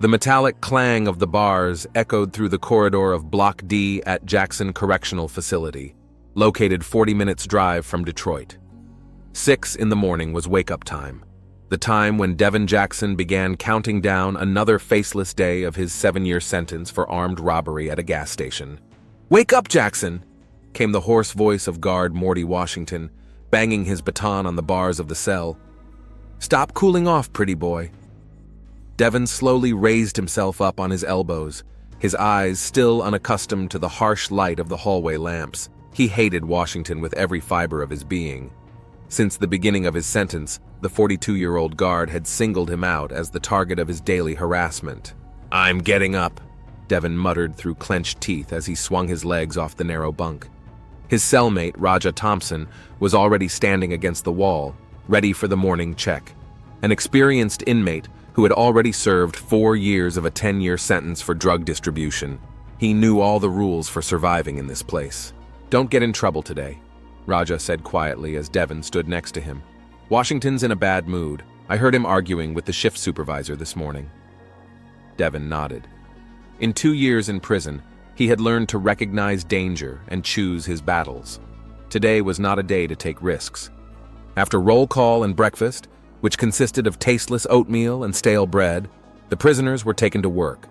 The metallic clang of the bars echoed through the corridor of Block D at Jackson Correctional Facility, located 40 minutes' drive from Detroit. 6 in the morning was wake-up time, the time when Devin Jackson began counting down another faceless day of his 7-year sentence for armed robbery at a gas station. "Wake up, Jackson!" came the hoarse voice of guard Morty Washington, banging his baton on the bars of the cell. "Stop cooling off, pretty boy." Devin slowly raised himself up on his elbows, his eyes still unaccustomed to the harsh light of the hallway lamps. He hated Washington with every fiber of his being. Since the beginning of his sentence, the 42-year-old guard had singled him out as the target of his daily harassment. "I'm getting up," Devin muttered through clenched teeth as he swung his legs off the narrow bunk. His cellmate, Raja Thompson, was already standing against the wall, ready for the morning check. An experienced inmate who had already served 4 years of a 10-year sentence for drug distribution. He knew all the rules for surviving in this place. "Don't get in trouble today," Raja said quietly as Devin stood next to him. "Washington's in a bad mood. I heard him arguing with the shift supervisor this morning." Devin nodded. In 2 years in prison, he had learned to recognize danger and choose his battles. Today was not a day to take risks. After roll call and breakfast, which consisted of tasteless oatmeal and stale bread, the prisoners were taken to work.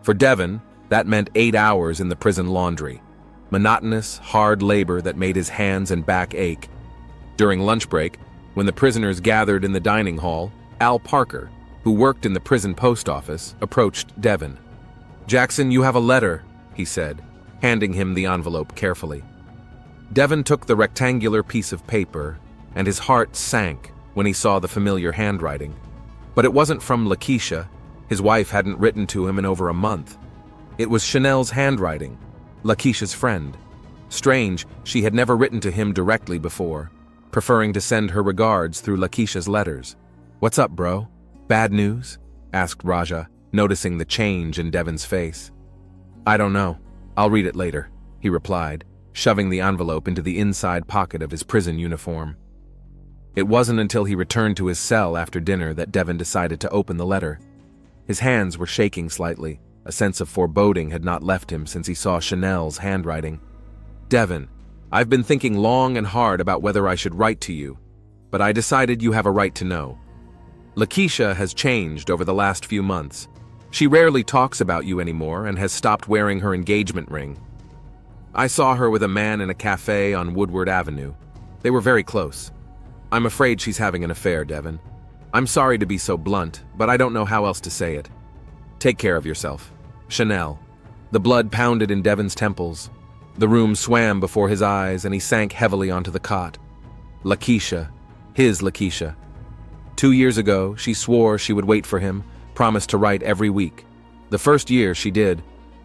For Devin, that meant 8 hours in the prison laundry. Monotonous, hard labor that made his hands and back ache. During lunch break, when the prisoners gathered in the dining hall, Al Parker, who worked in the prison post office, approached Devin. "Jackson, you have a letter," he said, handing him the envelope carefully. Devin took the rectangular piece of paper, and his heart sank when he saw the familiar handwriting. But it wasn't from Lakeisha. His wife hadn't written to him in over a month. It was Chanel's handwriting, Lakeisha's friend. Strange, she had never written to him directly before, preferring to send her regards through Lakeisha's letters. "What's up, bro? Bad news?" asked Raja, noticing the change in Devin's face. "I don't know. I'll read it later," he replied, shoving the envelope into the inside pocket of his prison uniform. It wasn't until he returned to his cell after dinner that Devin decided to open the letter. His hands were shaking slightly. A sense of foreboding had not left him since he saw Chanel's handwriting. "Devin, I've been thinking long and hard about whether I should write to you, but I decided you have a right to know. Lakeisha has changed over the last few months. She rarely talks about you anymore and has stopped wearing her engagement ring. I saw her with a man in a cafe on Woodward Avenue. They were very close. I'm afraid she's having an affair, Devin. I'm sorry to be so blunt, but I don't know how else to say it. Take care of yourself. Chanel." The blood pounded in Devin's temples. The room swam before his eyes and he sank heavily onto the cot. Lakeisha. His Lakeisha. 2 years ago, she swore she would wait for him, promised to write every week. The first year, she did.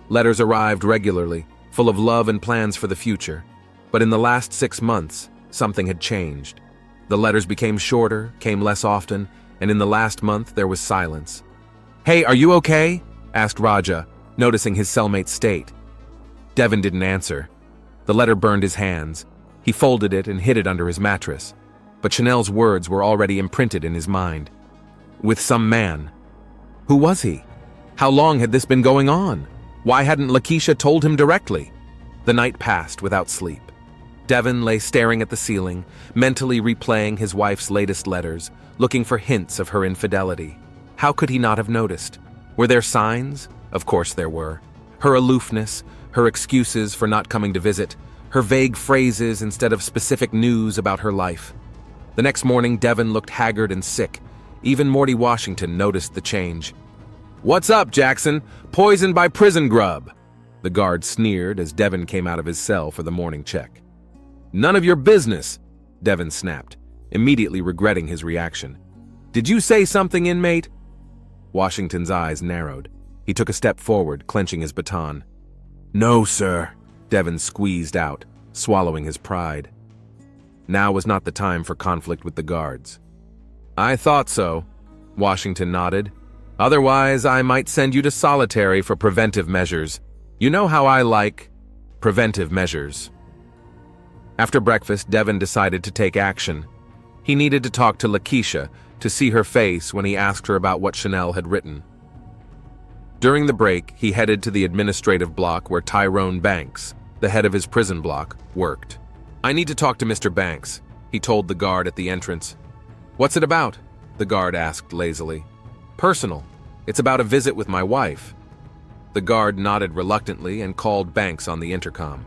Letters arrived regularly, full of love and plans for the future. But in the last 6 months, something had changed. The letters became shorter, came less often, and in the last month there was silence. "Hey, are you okay?" asked Raja, noticing his cellmate's state. Devin didn't answer. The letter burned his hands. He folded it and hid it under his mattress. But Chanel's words were already imprinted in his mind. With some man. Who was he? How long had this been going on? Why hadn't Lakeisha told him directly? The night passed without sleep. Devin lay staring at the ceiling, mentally replaying his wife's latest letters, looking for hints of her infidelity. How could he not have noticed? Were there signs? Of course there were. Her aloofness, her excuses for not coming to visit, her vague phrases instead of specific news about her life. The next morning, Devin looked haggard and sick. Even Morty Washington noticed the change. "What's up, Jackson? Poisoned by prison grub?" The guard sneered as Devin came out of his cell for the morning check. "None of your business," Devin snapped, immediately regretting his reaction. "Did you say something, inmate?" Washington's eyes narrowed. He took a step forward, clenching his baton. "No, sir," Devin squeezed out, swallowing his pride. Now was not the time for conflict with the guards. "I thought so," Washington nodded. "Otherwise, I might send you to solitary for preventive measures. You know how I like preventive measures." After breakfast, Devin decided to take action. He needed to talk to Lakeisha, to see her face when he asked her about what Chanel had written. During the break, he headed to the administrative block where Tyrone Banks, the head of his prison block, worked. "I need to talk to Mr. Banks," he told the guard at the entrance. "What's it about?" the guard asked lazily. "Personal. It's about a visit with my wife." The guard nodded reluctantly and called Banks on the intercom.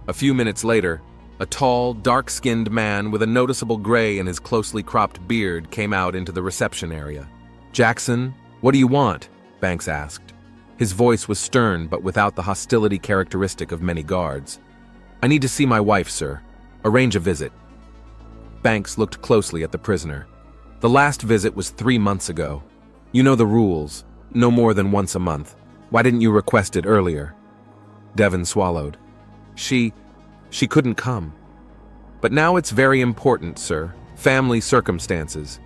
A few minutes later, a tall, dark-skinned man with a noticeable gray in his closely cropped beard came out into the reception area. "Jackson, what do you want?" Banks asked. His voice was stern but without the hostility characteristic of many guards. "I need to see my wife, sir. Arrange a visit." Banks looked closely at the prisoner. "The last visit was 3 months ago. You know the rules. No more than once a month. Why didn't you request it earlier?" Devon swallowed. She couldn't come. "But now it's very important, sir. Family circumstances."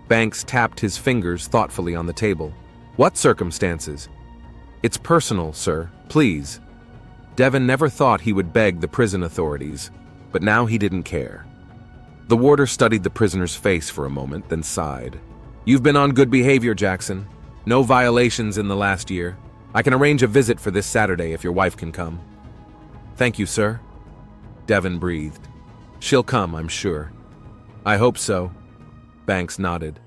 Banks tapped his fingers thoughtfully on the table. "What circumstances?" "It's personal, sir. Please." Devon never thought he would beg the prison authorities, but now he didn't care. The warder studied the prisoner's face for a moment, then sighed. "You've been on good behavior, Jackson. No violations in the last year. I can arrange a visit for this Saturday if your wife can come." "Thank you, sir." Devon breathed. "She'll come, I'm sure." "I hope so." Banks nodded.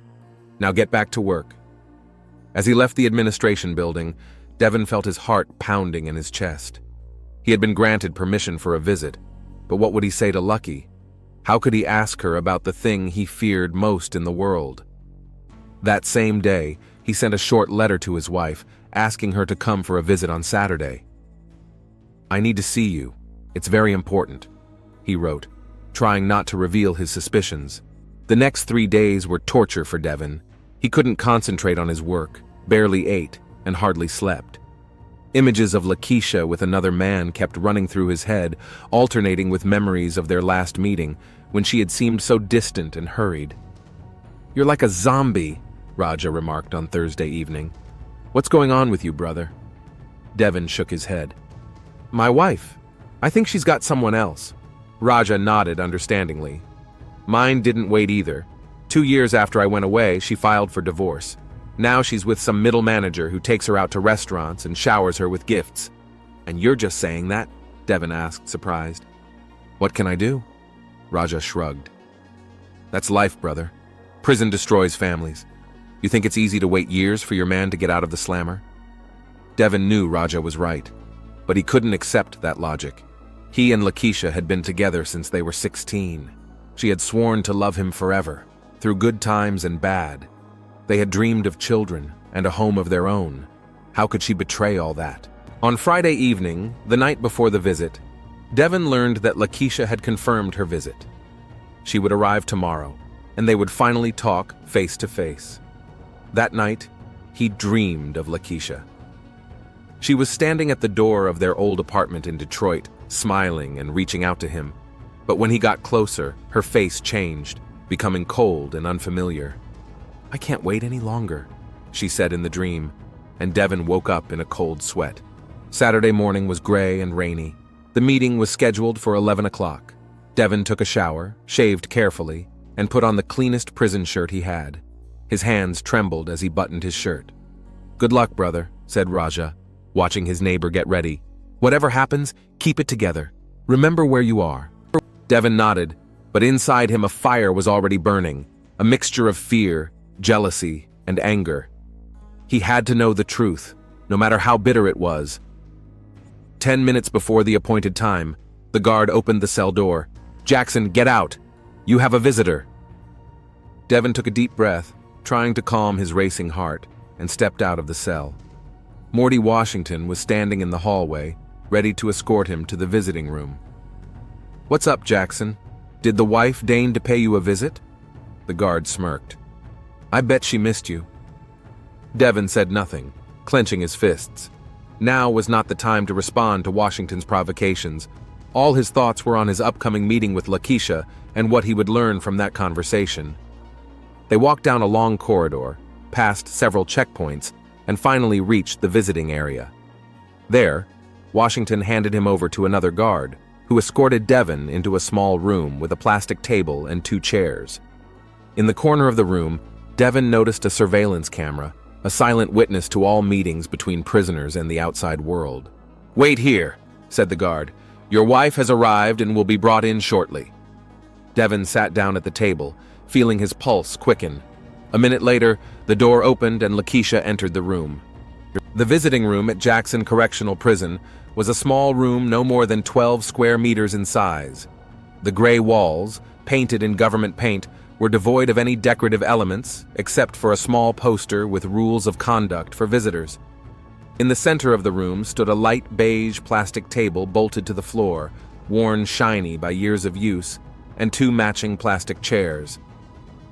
"Now get back to work." As he left the administration building, Devon felt his heart pounding in his chest. He had been granted permission for a visit, but what would he say to Lucky? How could he ask her about the thing he feared most in the world? That same day, he sent a short letter to his wife, asking her to come for a visit on Saturday. "I need to see you. It's very important," he wrote, trying not to reveal his suspicions. The next 3 days were torture for Devon. He couldn't concentrate on his work, barely ate, and hardly slept. Images of Lakeisha with another man kept running through his head, alternating with memories of their last meeting, when she had seemed so distant and hurried. "You're like a zombie," Raja remarked on Thursday evening. "What's going on with you, brother?" Devon shook his head. "My wife. I think she's got someone else." Raja nodded understandingly. "Mine didn't wait either. 2 years after I went away, she filed for divorce. Now she's with some middle manager who takes her out to restaurants and showers her with gifts." "And you're just saying that?" Devon asked, surprised. "What can I do?" Raja shrugged. "That's life, brother. Prison destroys families. You think it's easy to wait years for your man to get out of the slammer?" Devon knew Raja was right, but he couldn't accept that logic. He and Lakeisha had been together since they were 16. She had sworn to love him forever, through good times and bad. They had dreamed of children and a home of their own. How could she betray all that? On Friday evening, the night before the visit, Devon learned that Lakeisha had confirmed her visit. She would arrive tomorrow, and they would finally talk face to face. That night, he dreamed of Lakeisha. She was standing at the door of their old apartment in Detroit, smiling and reaching out to him. But when he got closer, her face changed, becoming cold and unfamiliar. "I can't wait any longer," she said in the dream, and Devon woke up in a cold sweat. Saturday morning was gray and rainy. The meeting was scheduled for 11 o'clock. Devon took a shower, shaved carefully, and put on the cleanest prison shirt he had. His hands trembled as he buttoned his shirt. "Good luck, brother," said Raja, watching his neighbor get ready. "Whatever happens, keep it together. Remember where you are." Devon nodded, but inside him a fire was already burning, a mixture of fear, jealousy, and anger. He had to know the truth, no matter how bitter it was. 10 minutes before the appointed time, the guard opened the cell door. "Jackson, get out! You have a visitor." Devon took a deep breath, trying to calm his racing heart, and stepped out of the cell. Morty Washington was standing in the hallway, ready to escort him to the visiting room. "What's up, Jackson? Did the wife deign to pay you a visit?" The guard smirked. "I bet she missed you." Devon said nothing, clenching his fists. Now was not the time to respond to Washington's provocations. All his thoughts were on his upcoming meeting with Lakeisha and what he would learn from that conversation. They walked down a long corridor, passed several checkpoints, and finally reached the visiting area. There, Washington handed him over to another guard, who escorted Devon into a small room with a plastic table and 2 chairs. In the corner of the room, Devon noticed a surveillance camera, a silent witness to all meetings between prisoners and the outside world. "Wait here," said the guard. "Your wife has arrived and will be brought in shortly." Devin sat down at the table, feeling his pulse quicken. A minute later, the door opened and Lakeisha entered the room. The visiting room at Jackson Correctional Prison was a small room no more than 12 square meters in size. The gray walls, painted in government paint, were devoid of any decorative elements except for a small poster with rules of conduct for visitors. In the center of the room stood a light beige plastic table bolted to the floor, worn shiny by years of use, and 2 matching plastic chairs.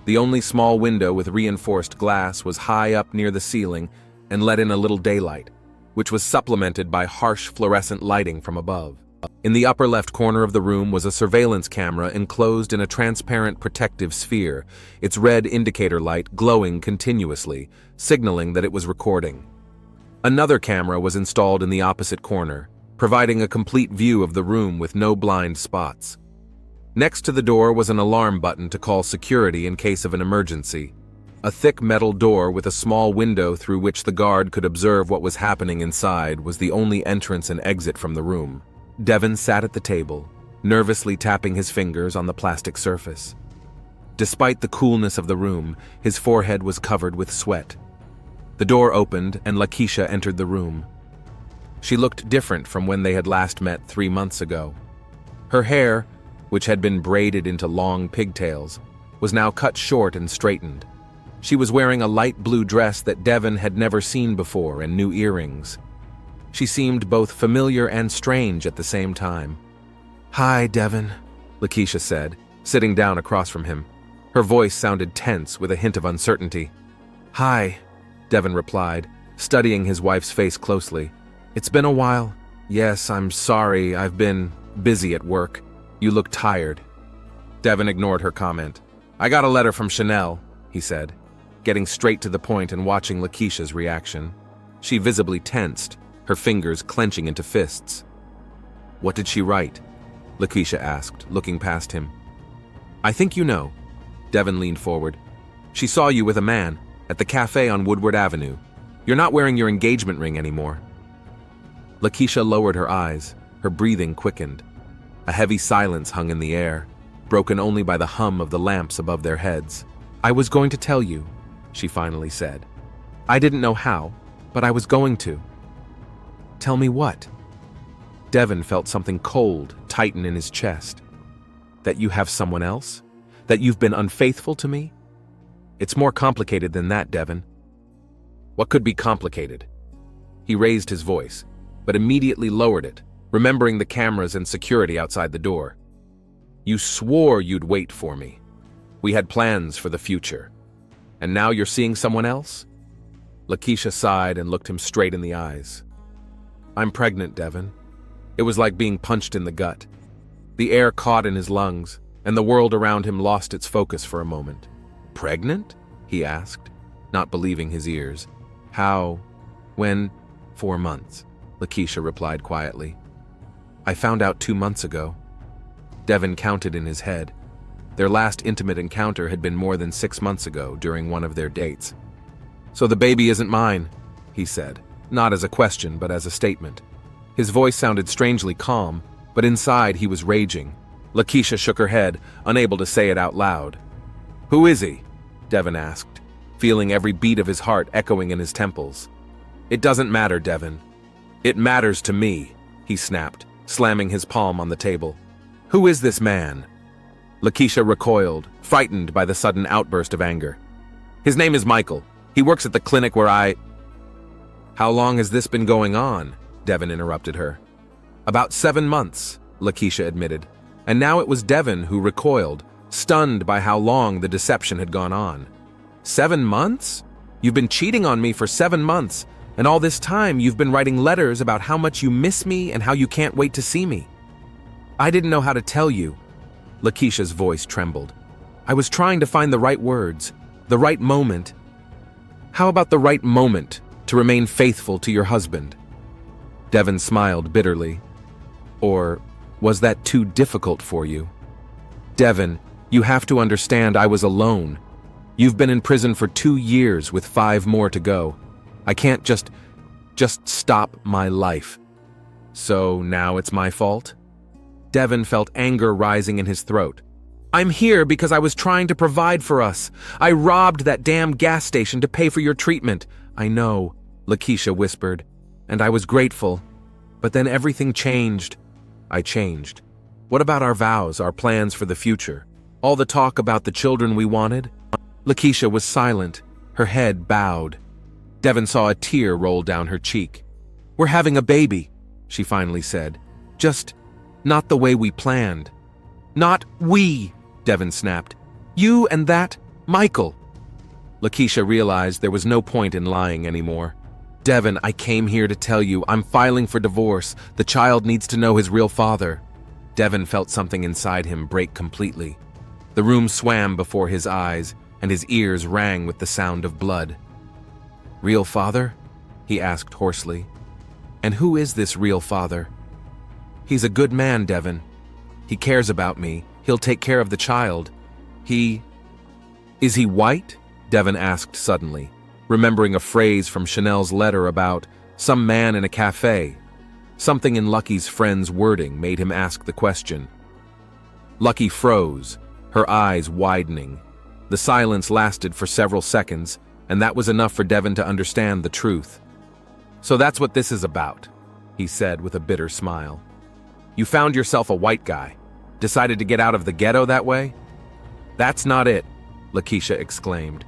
The only small window with reinforced glass was high up near the ceiling and let in a little daylight, which was supplemented by harsh fluorescent lighting from above. In the upper left corner of the room was a surveillance camera enclosed in a transparent protective sphere, its red indicator light glowing continuously, signaling that it was recording. Another camera was installed in the opposite corner, providing a complete view of the room with no blind spots. Next to the door was an alarm button to call security in case of an emergency. A thick metal door with a small window through which the guard could observe what was happening inside was the only entrance and exit from the room. Devin sat at the table, nervously tapping his fingers on the plastic surface. Despite the coolness of the room, his forehead was covered with sweat. The door opened and Lakeisha entered the room. She looked different from when they had last met 3 months ago. Her hair, which had been braided into long pigtails, was now cut short and straightened. She was wearing a light blue dress that Devin had never seen before and new earrings. She seemed both familiar and strange at the same time. "Hi, Devin," Lakeisha said, sitting down across from him. Her voice sounded tense with a hint of uncertainty. "Hi," Devin replied, studying his wife's face closely. "It's been a while. Yes, I'm sorry, I've been busy at work. You look tired." Devin ignored her comment. "I got a letter from Chanel," he said, getting straight to the point and watching Lakeisha's reaction. She visibly tensed, her fingers clenching into fists. "What did she write?" Lakeisha asked, looking past him. "I think you know." Devin leaned forward. "She saw you with a man at the cafe on Woodward Avenue. You're not wearing your engagement ring anymore." Lakeisha lowered her eyes, her breathing quickened. A heavy silence hung in the air, broken only by the hum of the lamps above their heads. "I was going to tell you," she finally said. "I didn't know how, but I was going to." "Tell me what?" Devin felt something cold tighten in his chest. "That you have someone else? That you've been unfaithful to me?" "It's more complicated than that, Devin." "What could be complicated?" He raised his voice, but immediately lowered it, remembering the cameras and security outside the door. "You swore you'd wait for me. We had plans for the future. And now you're seeing someone else?" Lakeisha sighed and looked him straight in the eyes. "I'm pregnant, Devin." It was like being punched in the gut. The air caught in his lungs, and the world around him lost its focus for a moment. "Pregnant?" he asked, not believing his ears. "How? When?" "4 months," Lakeisha replied quietly. "I found out 2 months ago." Devin counted in his head. Their last intimate encounter had been more than 6 months ago during one of their dates. "So the baby isn't mine," he said, not as a question but as a statement. His voice sounded strangely calm, but inside he was raging. Lakeisha shook her head, unable to say it out loud. "Who is he?" Devin asked, feeling every beat of his heart echoing in his temples. "It doesn't matter, Devin. It matters to me," he snapped, slamming his palm on the table. "Who is this man?" Lakeisha recoiled, frightened by the sudden outburst of anger. "His name is Michael. He works at the clinic where I—" "How long has this been going on?" Devin interrupted her. "About 7 months," Lakeisha admitted. And now it was Devin who recoiled, stunned by how long the deception had gone on. 7 months? You've been cheating on me for 7 months, and all this time you've been writing letters about how much you miss me and how you can't wait to see me. I didn't know how to tell you." Lakeisha's voice trembled. "I was trying to find the right words, the right moment. How about the right moment to remain faithful to your husband?" Devin smiled bitterly. "Or was that too difficult for you?" "Devin, you have to understand I was alone. You've been in prison for 2 years with 5 more to go. I can't just stop my life. So now it's my fault? Devin felt anger rising in his throat. I'm here because I was trying to provide for us. I robbed that damn gas station to pay for your treatment. I know, Lakeisha whispered, and I was grateful. But then everything changed. I changed. What about our vows, our plans for the future? All the talk about the children we wanted? Lakeisha was silent, her head bowed. Devin saw a tear roll down her cheek. We're having a baby, she finally said. Just not the way we planned. Not we, Devin snapped. You and that Michael. Lakeisha realized there was no point in lying anymore. Devin, I came here to tell you I'm filing for divorce. The child needs to know his real father. Devin felt something inside him break completely. The room swam before his eyes, and his ears rang with the sound of blood. Real father? He asked hoarsely. And who is this real father? He's a good man, Devin. He cares about me. He'll take care of the child. Is he white? Devin asked suddenly, remembering a phrase from Chanel's letter about some man in a cafe. Something in Lucky's friend's wording made him ask the question. Lucky froze, her eyes widening. The silence lasted for several seconds, and that was enough for Devin to understand the truth. So that's what this is about, he said with a bitter smile. You found yourself a white guy. Decided to get out of the ghetto that way? That's not it, Lakeisha exclaimed.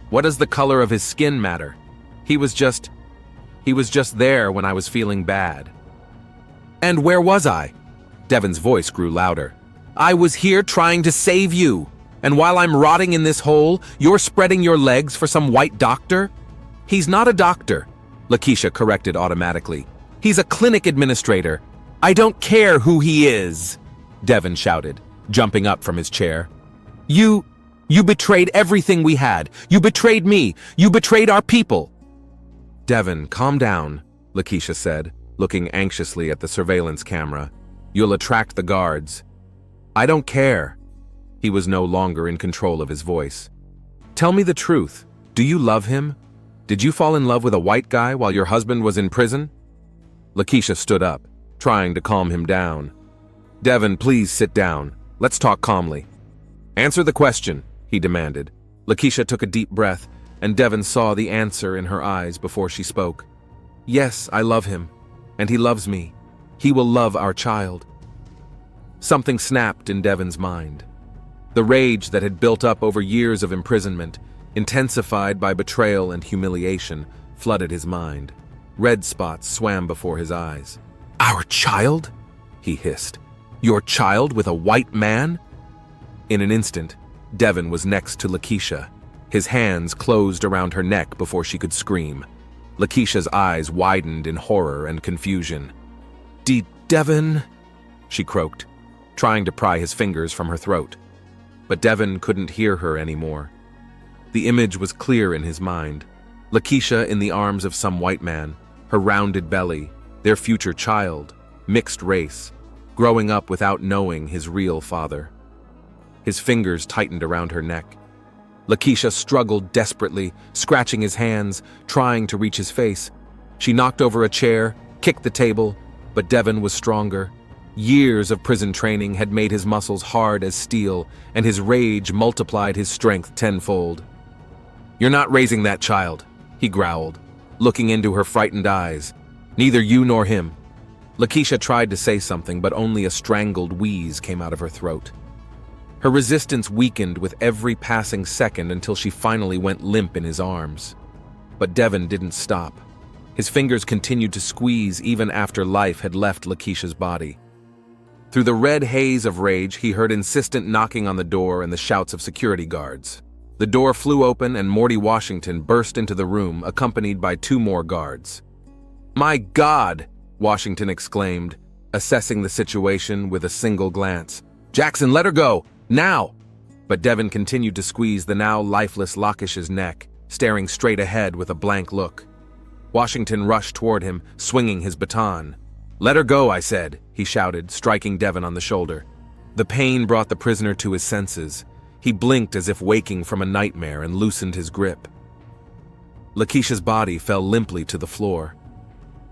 What does the color of his skin matter? He was just there when I was feeling bad. And where was I? Devin's voice grew louder. I was here trying to save you. And while I'm rotting in this hole, you're spreading your legs for some white doctor? He's not a doctor, Lakeisha corrected automatically. He's a clinic administrator. I don't care who he is, Devin shouted, jumping up from his chair. You betrayed everything we had. You betrayed me. You betrayed our people. Devin, calm down, Lakeisha said, looking anxiously at the surveillance camera. You'll attract the guards. I don't care. He was no longer in control of his voice. Tell me the truth. Do you love him? Did you fall in love with a white guy while your husband was in prison? Lakeisha stood up, trying to calm him down. Devin, please sit down. Let's talk calmly. Answer the question, he demanded. Lakeisha took a deep breath, and Devin saw the answer in her eyes before she spoke. Yes, I love him, and he loves me. He will love our child. Something snapped in Devin's mind. The rage that had built up over years of imprisonment, intensified by betrayal and humiliation, flooded his mind. Red spots swam before his eyes. Our child? He hissed. Your child with a white man? In an instant, Devin was next to Lakeisha. His hands closed around her neck before she could scream. Lakeisha's eyes widened in horror and confusion. Devin, she croaked, trying to pry his fingers from her throat. But Devin couldn't hear her anymore. The image was clear in his mind. Lakeisha in the arms of some white man, her rounded belly, their future child, mixed race, growing up without knowing his real father. His fingers tightened around her neck. Lakeisha struggled desperately, scratching his hands, trying to reach his face. She knocked over a chair, kicked the table, but Devin was stronger. Years of prison training had made his muscles hard as steel, and his rage multiplied his strength tenfold. You're not raising that child, he growled, looking into her frightened eyes. Neither you nor him. Lakeisha tried to say something, but only a strangled wheeze came out of her throat. Her resistance weakened with every passing second until she finally went limp in his arms. But Devin didn't stop. His fingers continued to squeeze even after life had left Lakeisha's body. Through the red haze of rage, he heard insistent knocking on the door and the shouts of security guards. The door flew open and Morty Washington burst into the room, accompanied by 2 more guards. My God, Washington exclaimed, assessing the situation with a single glance. Jackson, let her go, now! But Devin continued to squeeze the now lifeless Lakish's neck, staring straight ahead with a blank look. Washington rushed toward him, swinging his baton. Let her go, I said, he shouted, striking Devin on the shoulder. The pain brought the prisoner to his senses. He blinked as if waking from a nightmare and loosened his grip. Lakeisha's body fell limply to the floor.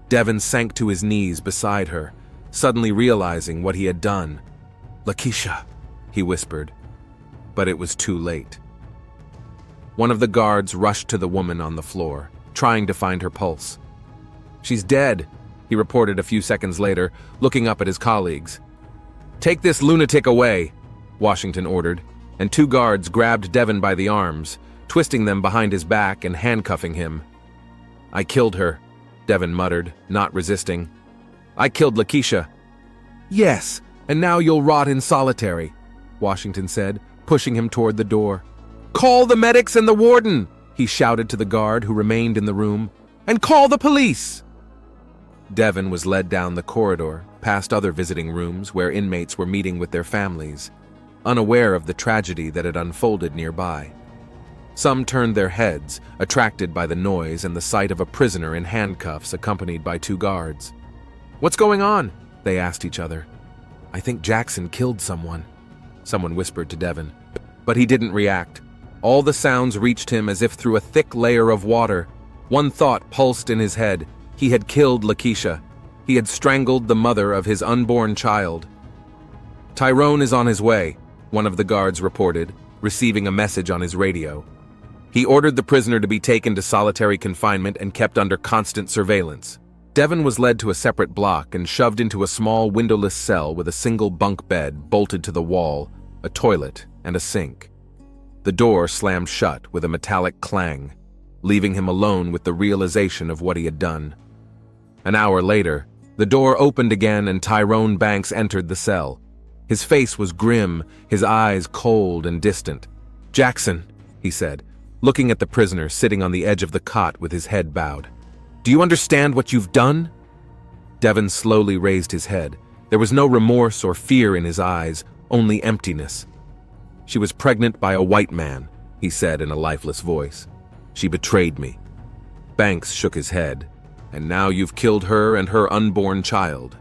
Devin sank to his knees beside her, suddenly realizing what he had done. "Lakeisha," he whispered, but it was too late. One of the guards rushed to the woman on the floor, trying to find her pulse. "She's dead," he reported a few seconds later, looking up at his colleagues. "Take this lunatic away," Washington ordered, and two guards grabbed Devin by the arms, twisting them behind his back and handcuffing him. "I killed her," Devin muttered, not resisting. "I killed Lakeisha." "Yes, and now you'll rot in solitary," Washington said, pushing him toward the door. "Call the medics and the warden," he shouted to the guard who remained in the room, "and call the police." Devin was led down the corridor, past other visiting rooms where inmates were meeting with their families, unaware of the tragedy that had unfolded nearby. Some turned their heads, attracted by the noise and the sight of a prisoner in handcuffs accompanied by two guards. "What's going on?" they asked each other. "I think Jackson killed someone," someone whispered to Devin. But he didn't react. All the sounds reached him as if through a thick layer of water. One thought pulsed in his head. He had killed Lakeisha. He had strangled the mother of his unborn child. "Tyrone is on his way," one of the guards reported, receiving a message on his radio. He ordered the prisoner to be taken to solitary confinement and kept under constant surveillance. Devin was led to a separate block and shoved into a small windowless cell with a single bunk bed bolted to the wall, a toilet, and a sink. The door slammed shut with a metallic clang, leaving him alone with the realization of what he had done. An hour later, the door opened again and Tyrone Banks entered the cell. His face was grim, his eyes cold and distant. "Jackson," he said, looking at the prisoner sitting on the edge of the cot with his head bowed. "Do you understand what you've done?" Devin slowly raised his head. There was no remorse or fear in his eyes, only emptiness. "She was pregnant by a white man," he said in a lifeless voice. "She betrayed me." Banks shook his head. "And now you've killed her and her unborn child.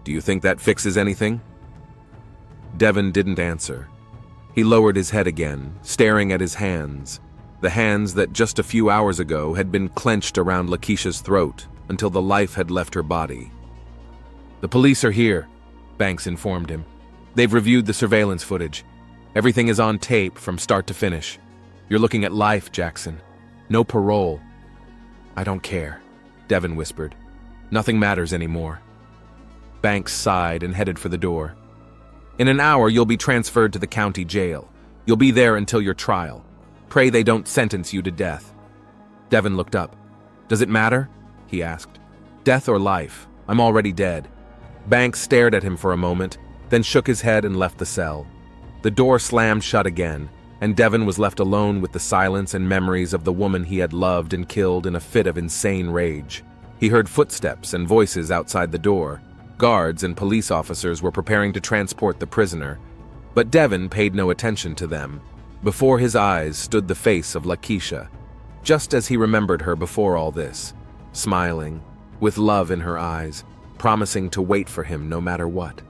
Do you think that fixes anything?" Devin didn't answer. He lowered his head again, staring at his hands, the hands that just a few hours ago had been clenched around Lakeisha's throat until the life had left her body. "The police are here," Banks informed him. "They've reviewed the surveillance footage. Everything is on tape from start to finish. You're looking at life, Jackson. No parole." "I don't care," Devin whispered. "Nothing matters anymore." Banks sighed and headed for the door. "In an hour, you'll be transferred to the county jail. You'll be there until your trial. Pray they don't sentence you to death." Devin looked up. "Does it matter?" he asked. "Death or life? I'm already dead." Banks stared at him for a moment, then shook his head and left the cell. The door slammed shut again, and Devin was left alone with the silence and memories of the woman he had loved and killed in a fit of insane rage. He heard footsteps and voices outside the door. Guards and police officers were preparing to transport the prisoner, but Devin paid no attention to them. Before his eyes stood the face of Lakeisha, just as he remembered her before all this, smiling, with love in her eyes, promising to wait for him no matter what.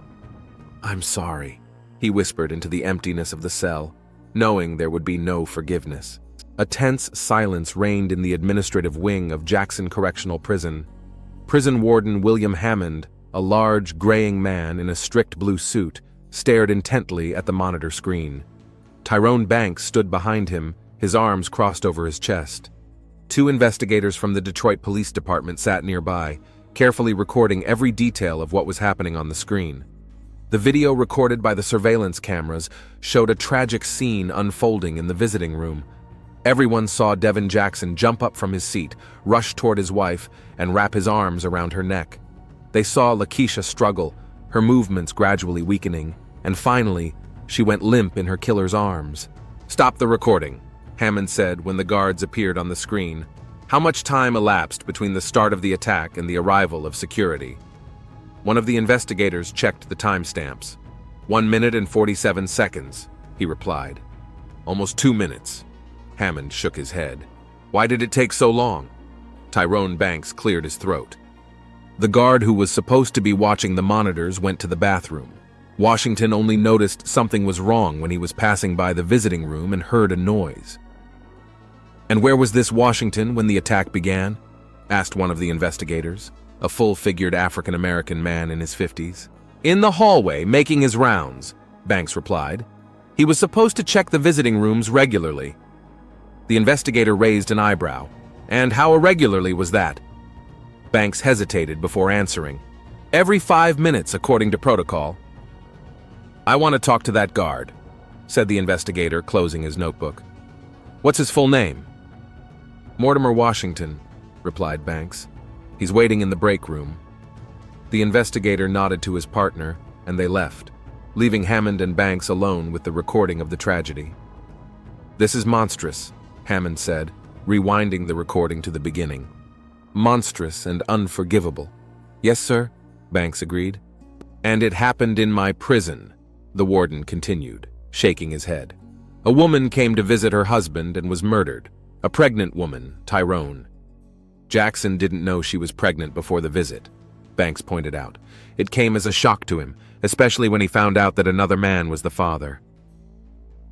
"I'm sorry," he whispered into the emptiness of the cell, knowing there would be no forgiveness. A tense silence reigned in the administrative wing of Jackson Correctional Prison. Prison Warden William Hammond, a large, graying man in a strict blue suit, stared intently at the monitor screen. Tyrone Banks stood behind him, his arms crossed over his chest. Two investigators from the Detroit Police Department sat nearby, carefully recording every detail of what was happening on the screen. The video recorded by the surveillance cameras showed a tragic scene unfolding in the visiting room. Everyone saw Devin Jackson jump up from his seat, rush toward his wife, and wrap his arms around her neck. They saw Lakeisha struggle, her movements gradually weakening, and finally, she went limp in her killer's arms. "Stop the recording," Hammond said when the guards appeared on the screen. "How much time elapsed between the start of the attack and the arrival of security?" One of the investigators checked the timestamps. 1 minute and 47 seconds, he replied. "Almost 2 minutes. Hammond shook his head. "Why did it take so long?" Tyrone Banks cleared his throat. "The guard who was supposed to be watching the monitors went to the bathroom. Washington only noticed something was wrong when he was passing by the visiting room and heard a noise. "And where was this Washington when the attack began?" asked one of the investigators, a full-figured African-American man in his 50s. "In the hallway, making his rounds," Banks replied. "He was supposed to check the visiting rooms regularly." The investigator raised an eyebrow. "And how irregularly was that?" Banks hesitated before answering. "Every 5 minutes, according to protocol." "I want to talk to that guard," said the investigator, closing his notebook. "What's his full name?" "Mortimer Washington," replied Banks. "He's waiting in the break room." The investigator nodded to his partner, and they left, leaving Hammond and Banks alone with the recording of the tragedy. "This is monstrous," Hammond said, rewinding the recording to the beginning. "Monstrous and unforgivable." "Yes, sir," Banks agreed. "And it happened in my prison," the warden continued, shaking his head. "A woman came to visit her husband and was murdered. A pregnant woman, Tyrone. Jackson didn't know she was pregnant before the visit," Banks pointed out. "It came as a shock to him, especially when he found out that another man was the father."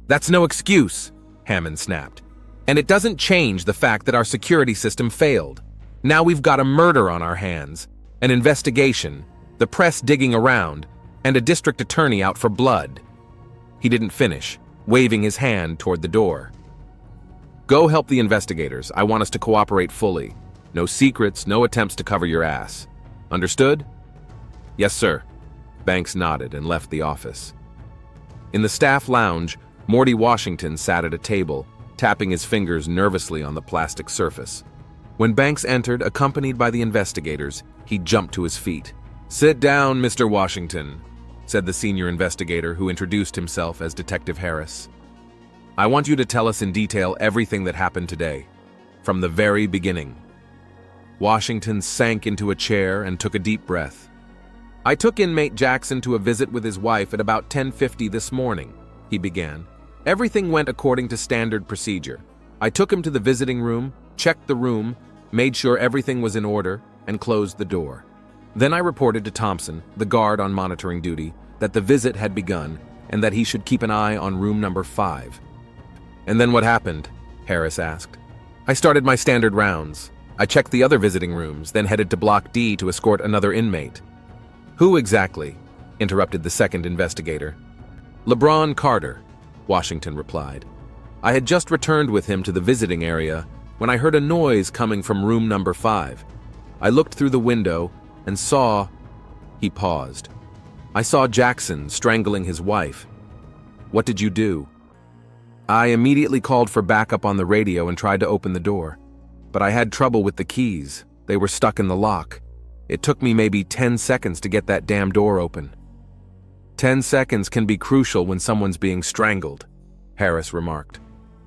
"That's no excuse," Hammond snapped. "And it doesn't change the fact that our security system failed. Now we've got a murder on our hands, an investigation, the press digging around, and a district attorney out for blood." He didn't finish, waving his hand toward the door. "Go help the investigators. I want us to cooperate fully. No secrets, no attempts to cover your ass. Understood?" "Yes, sir." Banks nodded and left the office. In the staff lounge, Morty Washington sat at a table, tapping his fingers nervously on the plastic surface. When Banks entered, accompanied by the investigators, he jumped to his feet. "Sit down, Mr. Washington," said the senior investigator, who introduced himself as Detective Harris. "I want you to tell us in detail everything that happened today, from the very beginning." Washington sank into a chair and took a deep breath. "I took inmate Jackson to a visit with his wife at about 10:50 this morning," he began. "Everything went according to standard procedure. I took him to the visiting room, checked the room, made sure everything was in order, and closed the door. Then I reported to Thompson, the guard on monitoring duty, that the visit had begun and that he should keep an eye on room number 5. "And then what happened?" Harris asked. "I started my standard rounds. I checked the other visiting rooms, then headed to Block D to escort another inmate." "Who exactly?" interrupted the second investigator. "LeBron Carter," Washington replied. "I had just returned with him to the visiting area when I heard a noise coming from room number 5. I looked through the window and saw—" He paused. "I saw Jackson strangling his wife." "What did you do?" "I immediately called for backup on the radio and tried to open the door. But I had trouble with the keys. They were stuck in the lock. It took me maybe 10 seconds to get that damn door open." 10 seconds can be crucial when someone's being strangled," Harris remarked.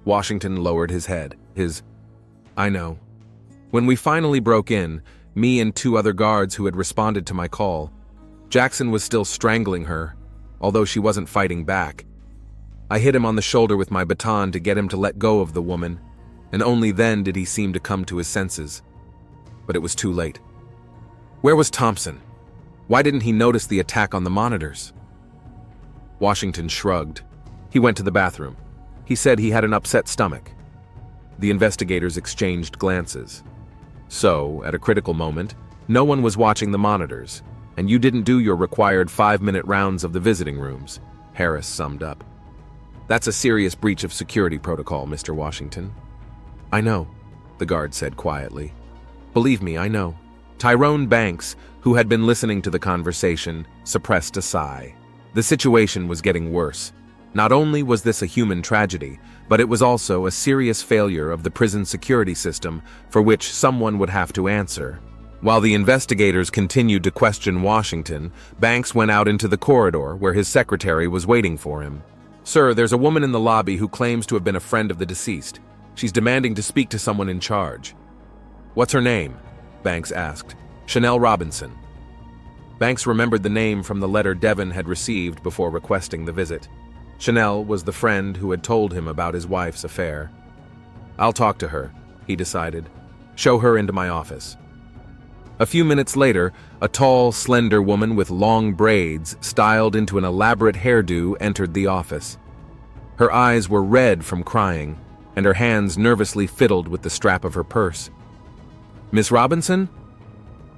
Washington lowered his head. "I know. When we finally broke in, me and 2 other guards who had responded to my call, Jackson was still strangling her, although she wasn't fighting back. I hit him on the shoulder with my baton to get him to let go of the woman, and only then did he seem to come to his senses. But it was too late." "Where was Thompson? Why didn't he notice the attack on the monitors?" Washington shrugged. "He went to the bathroom. He said he had an upset stomach." The investigators exchanged glances. "So, at a critical moment, no one was watching the monitors, and you didn't do your required 5-minute rounds of the visiting rooms," Harris summed up. "That's a serious breach of security protocol, Mr. Washington." "I know," the guard said quietly. "Believe me, I know." Tyrone Banks, who had been listening to the conversation, suppressed a sigh. The situation was getting worse. Not only was this a human tragedy, but it was also a serious failure of the prison security system for which someone would have to answer. While the investigators continued to question Washington, Banks went out into the corridor where his secretary was waiting for him. "Sir, there's a woman in the lobby who claims to have been a friend of the deceased. She's demanding to speak to someone in charge." "What's her name?" Banks asked. "Chanel Robinson." Banks remembered the name from the letter Devon had received before requesting the visit. Chanel was the friend who had told him about his wife's affair. "I'll talk to her," he decided. "Show her into my office." A few minutes later, a tall, slender woman with long braids styled into an elaborate hairdo entered the office. Her eyes were red from crying, and her hands nervously fiddled with the strap of her purse. "Miss Robinson?"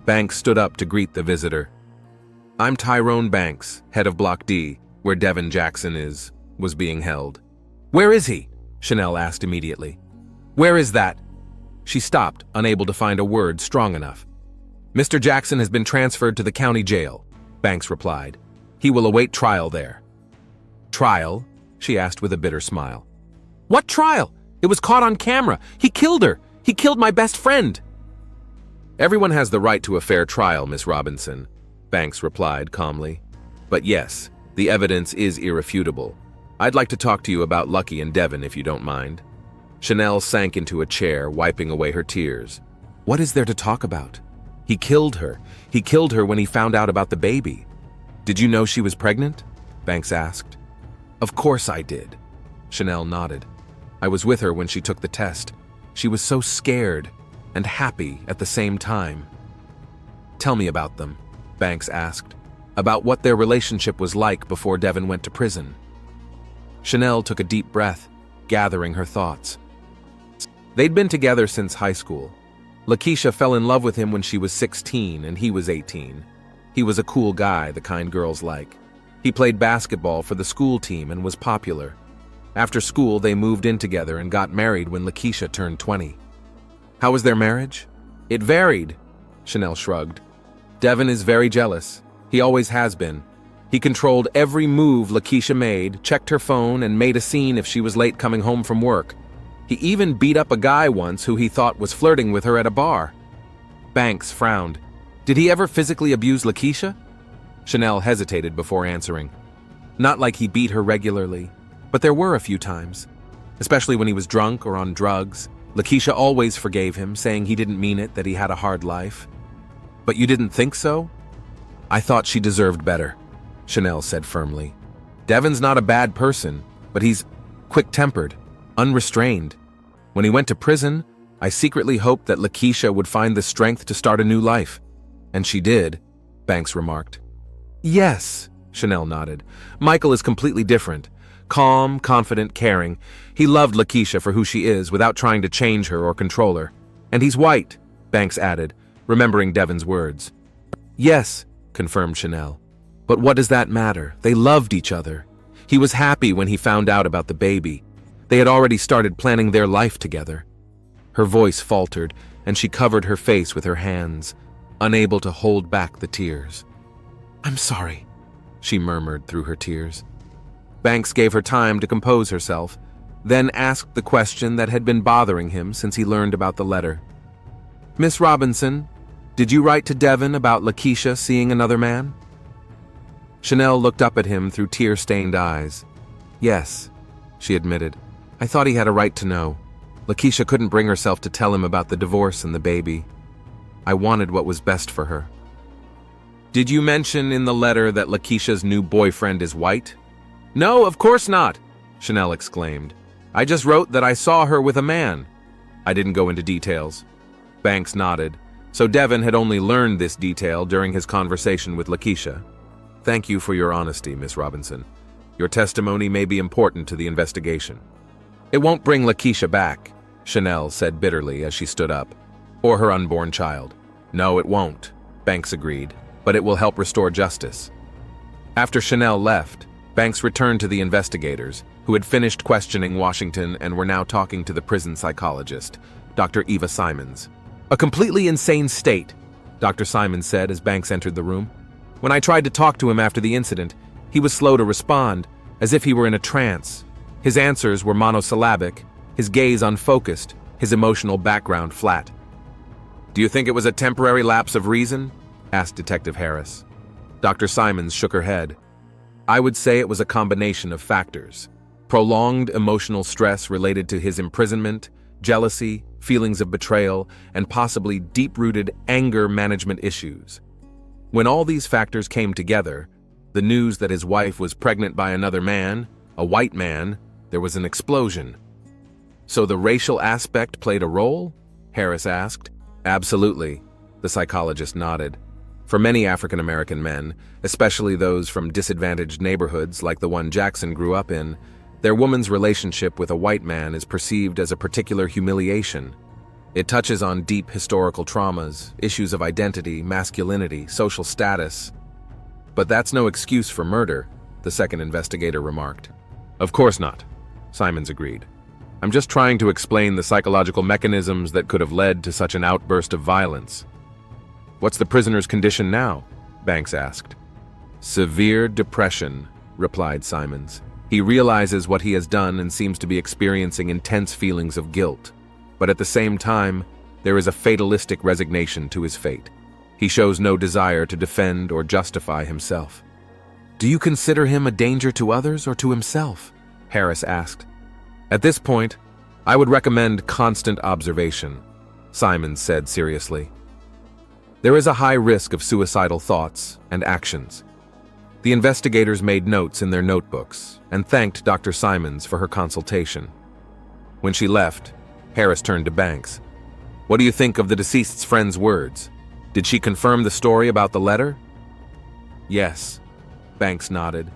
Banks stood up to greet the visitor. "I'm Tyrone Banks, head of Block D, where Devin Jackson was being held." "Where is he?" Chanel asked immediately. "Where is that?" She stopped, unable to find a word strong enough. "Mr. Jackson has been transferred to the county jail," Banks replied. "He will await trial there." "Trial?" she asked with a bitter smile. "What trial? It was caught on camera. He killed her. He killed my best friend." "Everyone has the right to a fair trial, Miss Robinson," Banks replied calmly. "But yes, the evidence is irrefutable. I'd like to talk to you about Lucky and Devin, if you don't mind." Chanel sank into a chair, wiping away her tears. "What is there to talk about? He killed her. He killed her when he found out about the baby." "Did you know she was pregnant?" Banks asked. "Of course I did." Chanel nodded. "I was with her when she took the test. She was so scared and happy at the same time." "Tell me about them," Banks asked. "About what their relationship was like before Devin went to prison." Chanel took a deep breath, gathering her thoughts. They'd been together since high school. Lakeisha fell in love with him when she was 16 and he was 18. He was a cool guy, the kind girls like. He played basketball for the school team and was popular. After school, they moved in together and got married when Lakeisha turned 20. "How was their marriage?" "It varied," Chanel shrugged. "Devin is very jealous. He always has been. He controlled every move Lakeisha made, checked her phone, and made a scene if she was late coming home from work. He even beat up a guy once who he thought was flirting with her at a bar." Banks frowned. "Did he ever physically abuse Lakeisha?" Chanel hesitated before answering. "Not like he beat her regularly, but there were a few times. Especially when he was drunk or on drugs. Lakeisha always forgave him, saying he didn't mean it, that he had a hard life." "But you didn't think so?" "I thought she deserved better," Chanel said firmly. "Devin's not a bad person, but he's quick-tempered, unrestrained. When he went to prison, I secretly hoped that Lakeisha would find the strength to start a new life. And she did," Banks remarked. "Yes," Chanel nodded. "Michael is completely different. Calm, confident, caring. He loved Lakeisha for who she is without trying to change her or control her. And he's white," Banks added, remembering Devin's words. "Yes," confirmed Chanel. "But what does that matter? They loved each other. He was happy when he found out about the baby. They had already started planning their life together." Her voice faltered, and she covered her face with her hands, unable to hold back the tears. "I'm sorry," she murmured through her tears. Banks gave her time to compose herself, then asked the question that had been bothering him since he learned about the letter. "Miss Robinson, did you write to Devin about Lakeisha seeing another man?" Chanel looked up at him through tear-stained eyes. "Yes," she admitted. "I thought he had a right to know. Lakeisha couldn't bring herself to tell him about the divorce and the baby. I wanted what was best for her." "Did you mention in the letter that Lakeisha's new boyfriend is white?" "No, of course not," Chanel exclaimed. "I just wrote that I saw her with a man." "I didn't go into details." Banks nodded. So Devin had only learned this detail during his conversation with Lakeisha. "Thank you for your honesty, Miss Robinson. Your testimony may be important to the investigation." "It won't bring Lakeisha back," Chanel said bitterly as she stood up. "Or her unborn child." "No, it won't," Banks agreed, "but it will help restore justice." After Chanel left, Banks returned to the investigators, who had finished questioning Washington and were now talking to the prison psychologist, Dr. Eva Simons. "A completely insane state," Dr. Simons said as Banks entered the room. "When I tried to talk to him after the incident, he was slow to respond, as if he were in a trance. His answers were monosyllabic, his gaze unfocused, his emotional background flat." "Do you think it was a temporary lapse of reason?" asked Detective Harris. Dr. Simons shook her head. "I would say it was a combination of factors. Prolonged emotional stress related to his imprisonment, jealousy, feelings of betrayal, and possibly deep-rooted anger management issues. When all these factors came together, the news that his wife was pregnant by another man, a white man, there was an explosion." "So the racial aspect played a role?" Harris asked. "Absolutely. The psychologist nodded. For many African American men, especially those from disadvantaged neighborhoods like the one Jackson grew up in, their woman's relationship with a white man is perceived as a particular humiliation. It touches on deep historical traumas, issues of identity, masculinity, social status. But that's no excuse for murder, the second investigator remarked. Of course not, Simons agreed. I'm just trying to explain the psychological mechanisms that could have led to such an outburst of violence. What's the prisoner's condition now? Banks asked. Severe depression, replied Simons. He realizes what he has done and seems to be experiencing intense feelings of guilt. But at the same time, there is a fatalistic resignation to his fate. He shows no desire to defend or justify himself. Do you consider him a danger to others or to himself? Harris asked. At this point, I would recommend constant observation, Simons said seriously. There is a high risk of suicidal thoughts and actions. The investigators made notes in their notebooks and thanked Dr. Simons for her consultation. When she left, Harris turned to Banks. What do you think of the deceased's friend's words? Did she confirm the story about the letter? Yes, Banks nodded.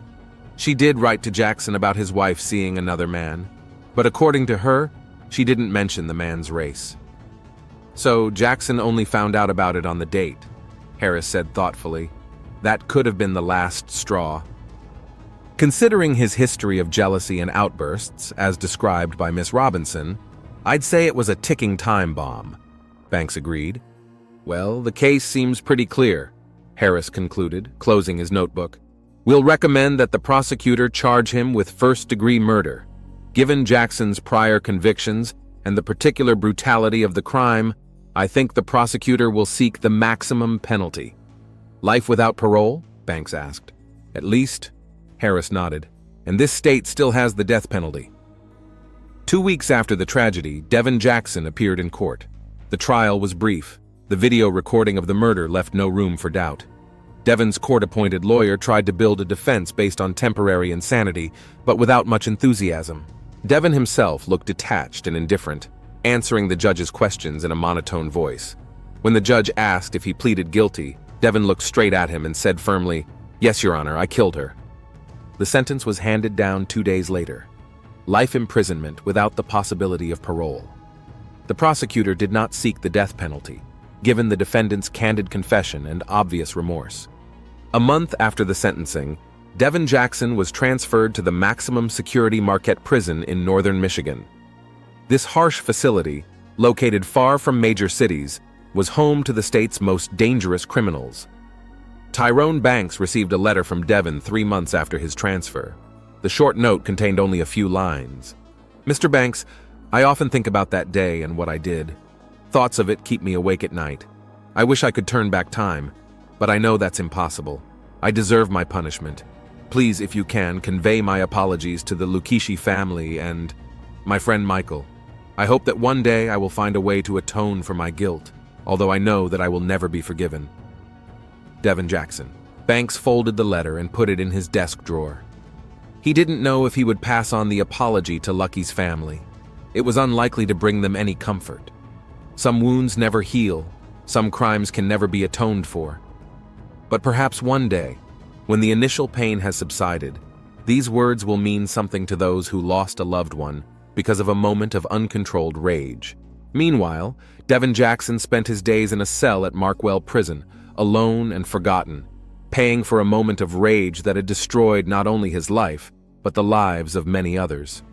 She did write to Jackson about his wife seeing another man, but according to her, she didn't mention the man's race. So Jackson only found out about it on the date, Harris said thoughtfully. That could have been the last straw. Considering his history of jealousy and outbursts, as described by Miss Robinson, I'd say it was a ticking time bomb, Banks agreed. Well, the case seems pretty clear, Harris concluded, closing his notebook. We'll recommend that the prosecutor charge him with first-degree murder. Given Jackson's prior convictions and the particular brutality of the crime, I think the prosecutor will seek the maximum penalty. Life without parole? Banks asked. At least, Harris nodded. And this state still has the death penalty. 2 weeks after the tragedy, Devin Jackson appeared in court. The trial was brief. The video recording of the murder left no room for doubt. Devin's court-appointed lawyer tried to build a defense based on temporary insanity, but without much enthusiasm. Devin himself looked detached and indifferent, answering the judge's questions in a monotone voice. When the judge asked if he pleaded guilty, Devin looked straight at him and said firmly, "Yes, Your Honor, I killed her." The sentence was handed down 2 days later. Life imprisonment without the possibility of parole. The prosecutor did not seek the death penalty, given the defendant's candid confession and obvious remorse. A month after the sentencing, Devin Jackson was transferred to the maximum security Marquette prison in northern Michigan. This harsh facility, located far from major cities, was home to the state's most dangerous criminals. Tyrone Banks received a letter from Devin 3 months after his transfer. The short note contained only a few lines. Mr. Banks, I often think about that day and what I did. Thoughts of it keep me awake at night. I wish I could turn back time, but I know that's impossible. I deserve my punishment. Please, if you can, convey my apologies to the Lukishi family and my friend Michael. I hope that one day I will find a way to atone for my guilt, although I know that I will never be forgiven. Devin Jackson. Banks folded the letter and put it in his desk drawer. He didn't know if he would pass on the apology to Lucky's family. It was unlikely to bring them any comfort. Some wounds never heal, some crimes can never be atoned for. But perhaps one day, when the initial pain has subsided, these words will mean something to those who lost a loved one because of a moment of uncontrolled rage. Meanwhile, Devin Jackson spent his days in a cell at Markwell Prison, alone and forgotten, paying for a moment of rage that had destroyed not only his life, but the lives of many others.